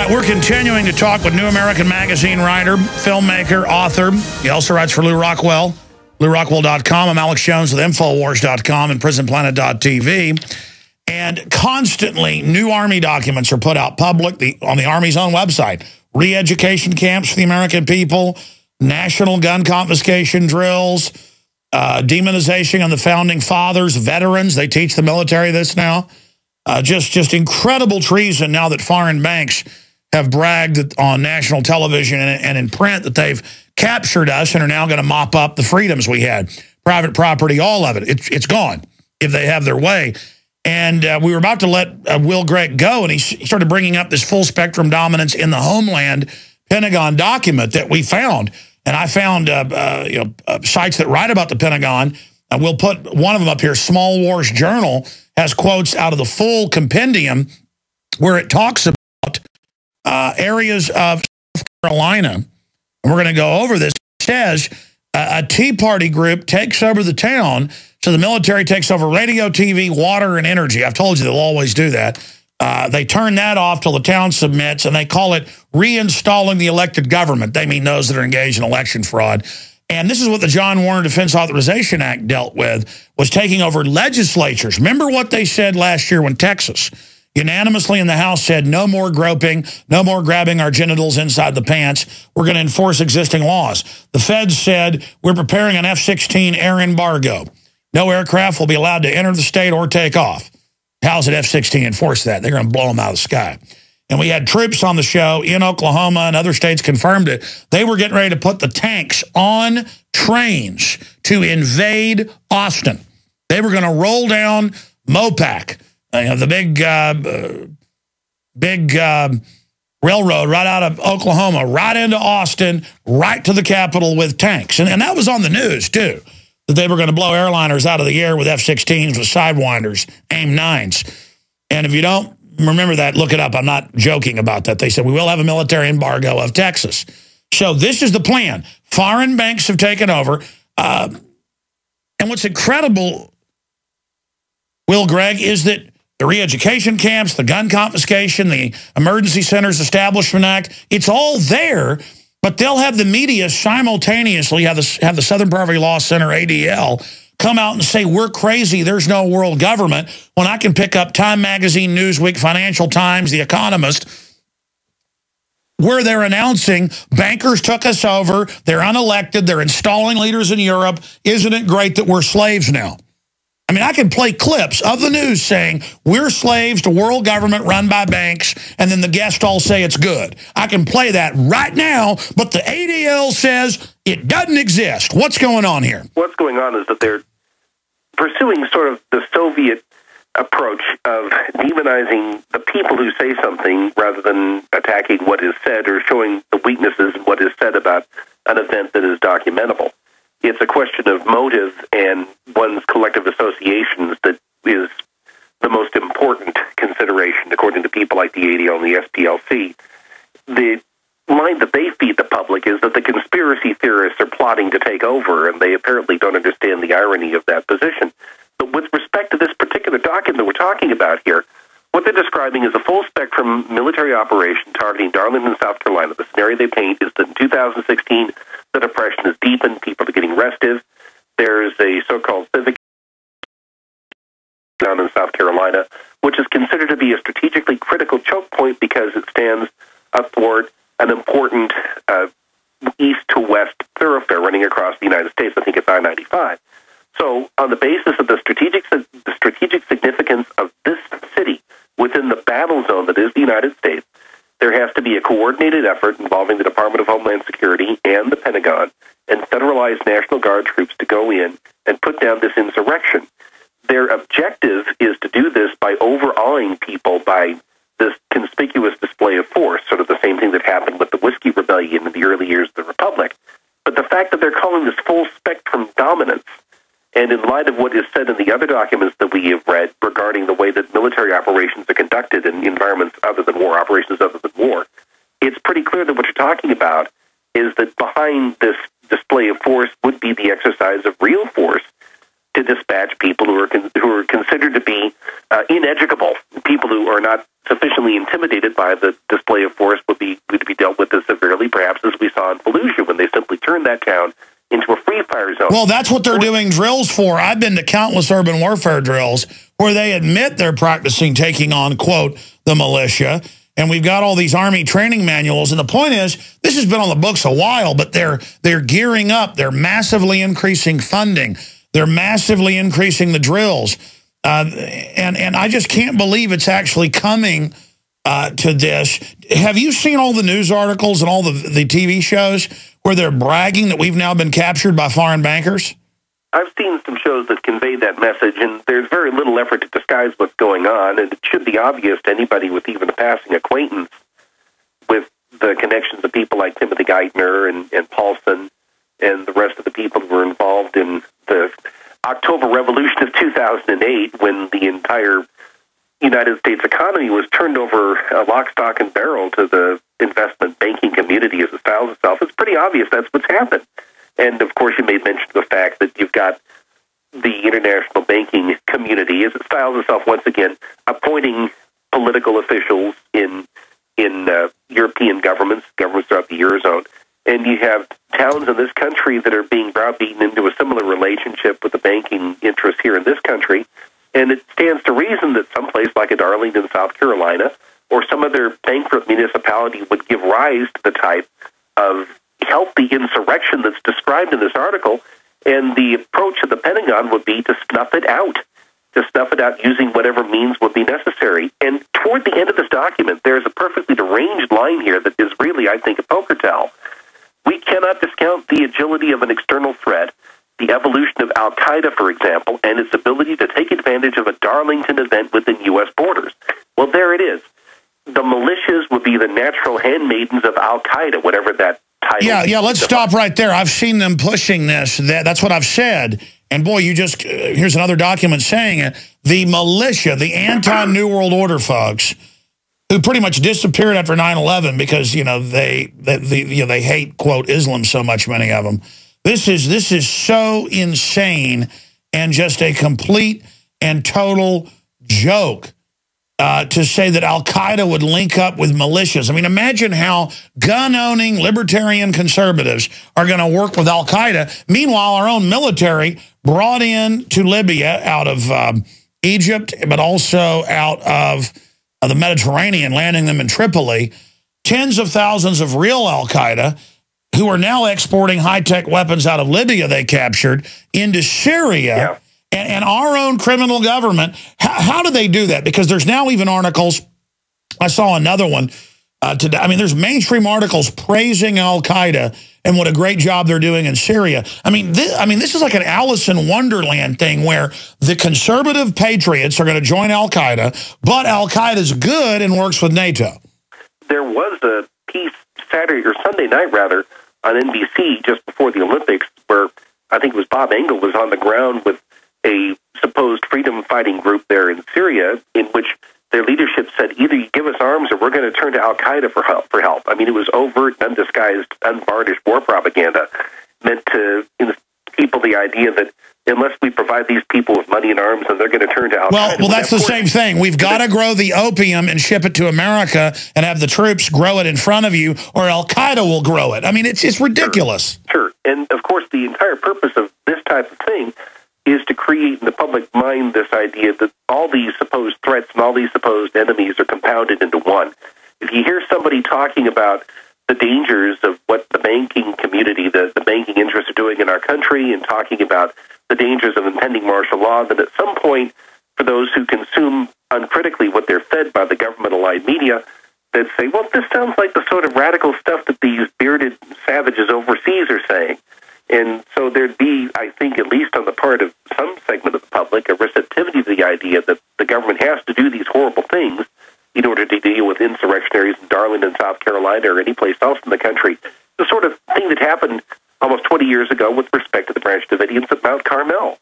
right, we're continuing to talk with New American Magazine writer, filmmaker, author. He also writes for Lou Rockwell, LouRockwell.com. I'm Alex Jones with Infowars.com and Prisonplanet.tv. And constantly, new Army documents are put out public on the Army's own website. Re-education camps for the American people, national gun confiscation drills, demonization of the Founding Fathers, veterans. They teach the military this now. Just incredible treason now that foreign banks have bragged on national television and in print that they've captured us and are now going to mop up the freedoms we had. Private property, all of it. It's gone if they have their way. And we were about to let Will Grigg go, and he started bringing up this full-spectrum dominance in the Homeland Pentagon document that we found. And I found sites that write about the Pentagon. We'll put one of them up here. Small Wars Journal has quotes out of the full compendium where it talks about areas of South Carolina. And we're going to go over this. It says a Tea Party group takes over the town, so the military takes over radio, TV, water, and energy. I've told you they'll always do that. They turn that off till the town submits, and they call it reinstalling the elected government. They mean those that are engaged in election fraud. And this is what the John Warner Defense Authorization Act dealt with, was taking over legislatures. Remember what they said last year when Texas unanimously in the House said no more groping, no more grabbing our genitals inside the pants. We're going to enforce existing laws. The feds said we're preparing an F-16 air embargo. No aircraft will be allowed to enter the state or take off. How's an F-16 enforce that? They're going to blow them out of the sky. And we had troops on the show in Oklahoma, and other states confirmed it. They were getting ready to put the tanks on trains to invade Austin. They were going to roll down Mopac, the big railroad right out of Oklahoma, right into Austin, right to the Capitol with tanks. And that was on the news, too, that they were going to blow airliners out of the air with F-16s with Sidewinders, AIM-9s. And if you don't remember that, look it up. I'm not joking about that. They said we will have a military embargo of Texas. So this is the plan. Foreign banks have taken over. And what's incredible, Will Grigg, is that the re-education camps, the gun confiscation, the Emergency Centers Establishment Act, it's all there, but they'll have the media simultaneously, have the Southern Poverty Law Center, ADL, come out and say, we're crazy, there's no world government, when I can pick up Time Magazine, Newsweek, Financial Times, The Economist, where they're announcing bankers took us over, they're unelected, they're installing leaders in Europe. Isn't it great that we're slaves now? I mean, I can play clips of the news saying we're slaves to world government run by banks, and then the guests all say it's good. I can play that right now, but the ADL says it doesn't exist. What's going on here? What's going on is that they're pursuing sort of the Soviet approach of demonizing the people who say something rather than attacking what is said or showing the weaknesses in what is said about an event that is documentable. It's a question of motive and one's collective associations that is the most important consideration, according to people like the ADL and the SPLC. The line that they feed the public is that the conspiracy theorists are plotting to take over, and they apparently don't understand the irony of that position. But with respect to this particular document that we're talking about here, what they're describing is a full-spectrum military operation targeting Darlington, South Carolina. The scenario they paint is that in 2016, the depression has deepened, people are getting restive. There's a so-called civic down in South Carolina, which is considered to be a strategically critical choke point because it stands athwart an important east-to-west thoroughfare running across the United States. I think it's I-95. So on the basis of the strategic significance of this city within the battle zone that is the United States, there has to be a coordinated effort involving the Department of Homeland Security and the Pentagon and federalized National Guard troops to go in and put down this insurrection. Their objective is to do this by overawing people by this conspicuous display of force, sort of the same thing that happened with the Whiskey Rebellion in the early years of the Republic. But the fact that they're calling this full-spectrum dominance, and in light of what is said in the other documents that we have read regarding the way that military operations are conducted in environments other than war, operations other than war, it's pretty clear that what you're talking about is that behind this display of force would be the exercise of real force to dispatch people who are considered to be ineducable, people who are not sufficiently intimidated by the display of force would be dealt with as severely, perhaps as we saw in Fallujah when they simply turned that town into a free fire zone. Well, that's what they're doing drills for. I've been to countless urban warfare drills where they admit they're practicing taking on, quote, the militia. And we've got all these Army training manuals. And the point is, this has been on the books a while, but they're gearing up. They're massively increasing funding. They're massively increasing the drills. And I just can't believe it's actually coming to this. Have you seen all the news articles and all the TV shows where they're bragging that we've now been captured by foreign bankers? I've seen some shows that convey that message, and there's very little effort to disguise what's going on, and it should be obvious to anybody with even a passing acquaintance with the connections of people like Timothy Geithner and Paulson and the rest of the people who were involved in the October Revolution of 2008, when the entire United States economy was turned over lock, stock, and barrel to the investment banking community as it styles itself. It's pretty obvious that's what's happened. And, of course, you made mention of the fact that you've got the international banking community, as it styles itself once again, appointing political officials in European governments throughout the Eurozone. And you have towns in this country that are being browbeaten into a similar relationship with the banking interests here in this country. And it stands to reason that someplace like a Darlington, South Carolina, or some other bankrupt municipality would give rise to the type of healthy insurrection that's described in this article. And the approach of the Pentagon would be to snuff it out using whatever means would be necessary. And toward the end of this document, there's a perfectly deranged line here that is really, I think, a poker tell. We cannot discount the agility of an external threat, the evolution of al-Qaeda, for example, and its ability to take advantage of a Darlington event within U.S. borders. Well, there it is. The militias would be the natural handmaidens of al-Qaeda, whatever that title is. Yeah, let's stop right there. I've seen them pushing this. That's what I've said. And, boy, here's another document saying it. The militia, the anti-New World Order folks, who pretty much disappeared after 9/11 because, they hate, quote, Islam so much, many of them. This is so insane and just a complete and total joke to say that al-Qaeda would link up with militias. I mean, imagine how gun-owning libertarian conservatives are going to work with al-Qaeda. Meanwhile, our own military brought in to Libya out of Egypt, but also out of the Mediterranean, landing them in Tripoli, tens of thousands of real al-Qaeda who are now exporting high-tech weapons out of Libya they captured into Syria. Yeah. And our own criminal government, how do they do that? Because there's now even articles, I saw another one today. I mean, there's mainstream articles praising al-Qaeda and what a great job they're doing in Syria. I mean, this is like an Alice in Wonderland thing where the conservative patriots are going to join al-Qaeda, but al-Qaeda's good and works with NATO. There was a piece Saturday or Sunday night, rather, on NBC just before the Olympics where I think it was Bob Engel was on the ground with a supposed freedom-fighting group there in Syria, in which their leadership said, either you give us arms or we're going to turn to al-Qaeda for help. I mean, it was overt, undisguised, unvarnished war propaganda meant to give people the idea that unless we provide these people with money and arms, then they're going to turn to al-Qaeda. Well, that's the same thing. We've got to grow the opium and ship it to America and have the troops grow it in front of you, or al-Qaeda will grow it. I mean, it's ridiculous. Sure. And, of course, the entire purpose of this type of thing is to create in the public mind this idea that all these supposed threats and all these supposed enemies are compounded into one. If you hear somebody talking about the dangers of what the banking community, the banking interests are doing in our country, and talking about the dangers of impending martial law, then at some point, for those who consume uncritically what they're fed by the government-aligned media, they'd say, well, this sounds like the sort of radical stuff that these bearded savages overseas are saying. And so there'd be, I think, at least on the part of some segment of the public, a receptivity to the idea that the government has to do these horrible things in order to deal with insurrectionaries in Darlington, South Carolina, or any place else in the country. The sort of thing that happened almost 20 years ago with respect to the Branch Davidians at Mount Carmel.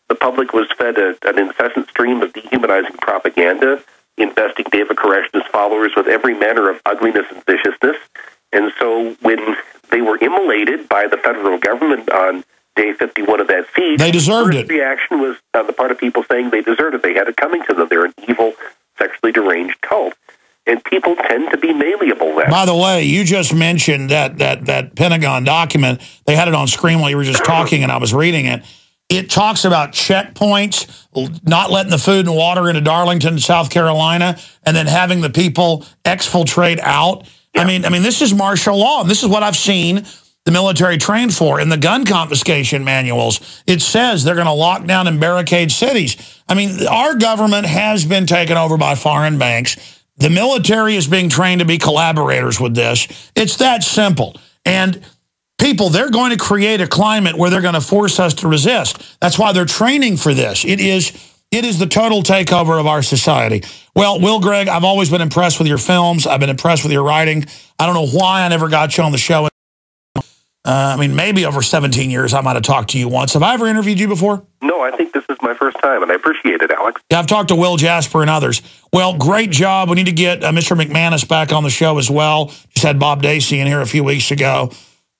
The public was fed an incessant stream of dehumanizing propaganda, investing David Koresh and his followers with every manner of ugliness and viciousness. And so when they were immolated by the federal government on day 51 of that siege, they deserved the it. First reaction was on the part of people saying they deserved it. They had it coming to them. They're an evil, sexually deranged cult. and people tend to be malleable then. By the way, you just mentioned that Pentagon document. They had it on screen while you were just talking, and I was reading it. It talks about checkpoints, not letting the food and water into Darlington, South Carolina, and then having the people exfiltrate out. Yeah. I mean, this is martial law, and this is what I've seen the military trained for. In the gun confiscation manuals, it says they're going to lock down and barricade cities. I mean, our government has been taken over by foreign banks. The military is being trained to be collaborators with this. It's that simple. And people, they're going to create a climate where they're going to force us to resist. That's why they're training for this. It is the total takeover of our society. Well, Will Grigg, I've always been impressed with your films. I've been impressed with your writing. I don't know why I never got you on the show. I mean, maybe over 17 years I might have talked to you once. Have I ever interviewed you before? No, I think this is my first time, and I appreciate it, Alex. Yeah, I've talked to Will Jasper and others. Well, great job. We need to get Mr. McManus back on the show as well. Just had Bob Dacey in here a few weeks ago.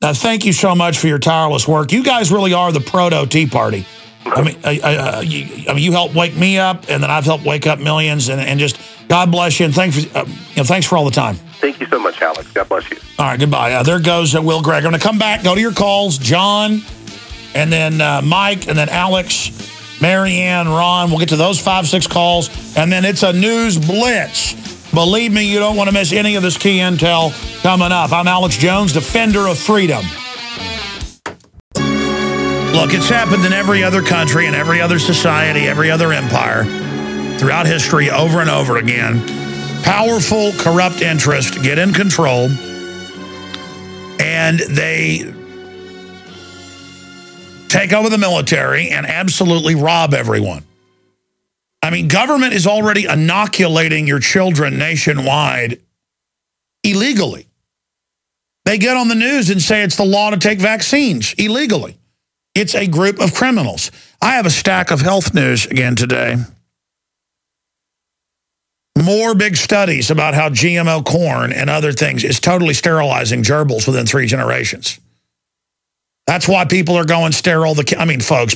Thank you so much for your tireless work. You guys really are the proto-Tea Party. I mean, you helped wake me up, and then I've helped wake up millions, and just God bless you, and thanks for all the time. Thank you so much, Alex. God bless you. All right, goodbye. There goes Will Grigg. I'm going to come back, go to your calls, John, and then Mike, and then Alex, Marianne, Ron. We'll get to those 5-6 calls, and then it's a news blitz. Believe me, you don't want to miss any of this key intel coming up. I'm Alex Jones, defender of freedom. Look, it's happened in every other country, in every other society, every other empire, throughout history, over and over again. Powerful, corrupt interests get in control, and they take over the military and absolutely rob everyone. I mean, government is already inoculating your children nationwide illegally. They get on the news and say it's the law to take vaccines illegally. It's a group of criminals. I have a stack of health news again today. More big studies about how GMO corn and other things is totally sterilizing gerbils within 3 generations. That's why people are going sterile. I mean, folks,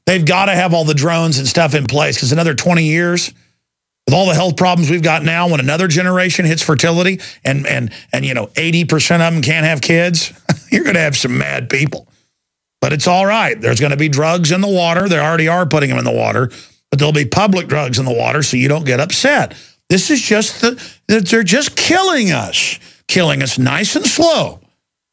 they've got to have all the drones and stuff in place, because another 20 years, with all the health problems we've got now, when another generation hits fertility and you know, 80% of them can't have kids, you're going to have some mad people. But it's all right. There's going to be drugs in the water. They already are putting them in the water, but there'll be public drugs in the water so you don't get upset. This is just they're just killing us nice and slow.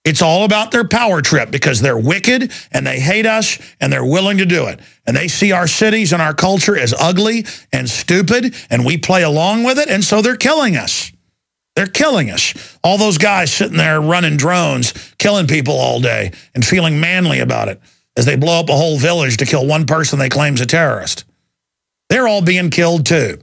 It's all about their power trip, because they're wicked and they hate us and they're willing to do it. And they see our cities and our culture as ugly and stupid, and we play along with it, and so they're killing us. They're killing us. All those guys sitting there running drones, killing people all day and feeling manly about it as they blow up a whole village to kill one person they claim's a terrorist. They're all being killed too.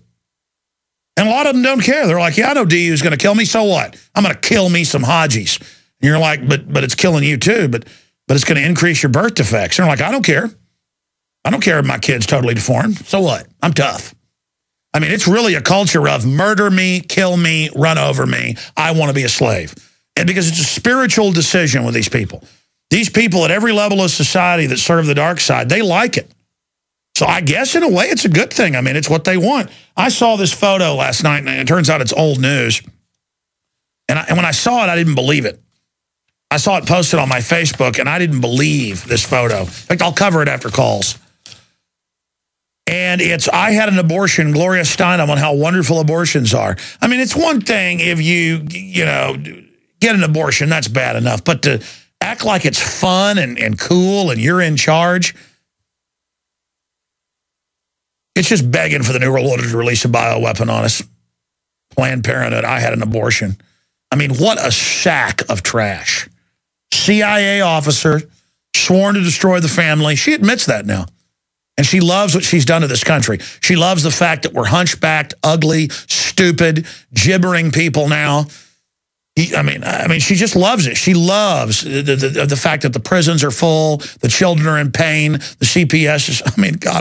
And a lot of them don't care. They're like, yeah, I know DU's going to kill me, so what? I'm going to kill me some Hajis. And you're like, but it's killing you too, but it's going to increase your birth defects. And they're like, I don't care. I don't care if my kid's totally deformed. So what? I'm tough. I mean, it's really a culture of murder me, kill me, run over me. I want to be a slave. And because it's a spiritual decision with these people. These people at every level of society that serve the dark side, they like it. So I guess in a way it's a good thing. I mean, it's what they want. I saw this photo last night, and it turns out it's old news. And when I saw it, I didn't believe it. I saw it posted on my Facebook, and I didn't believe this photo. In fact, I'll cover it after calls. And it's, I had an abortion, Gloria Steinem, on how wonderful abortions are. I mean, it's one thing if you know, get an abortion, that's bad enough. But to act like it's fun and cool and you're in charge, it's just begging for the New World Order to release a bioweapon on us. Planned Parenthood, I had an abortion. I mean, what a sack of trash. CIA officer, sworn to destroy the family. She admits that now. And she loves what she's done to this country. She loves the fact that we're hunchbacked, ugly, stupid, gibbering people now. I mean, she just loves it. She loves the fact that the prisons are full, the children are in pain, the CPS is, I mean, God.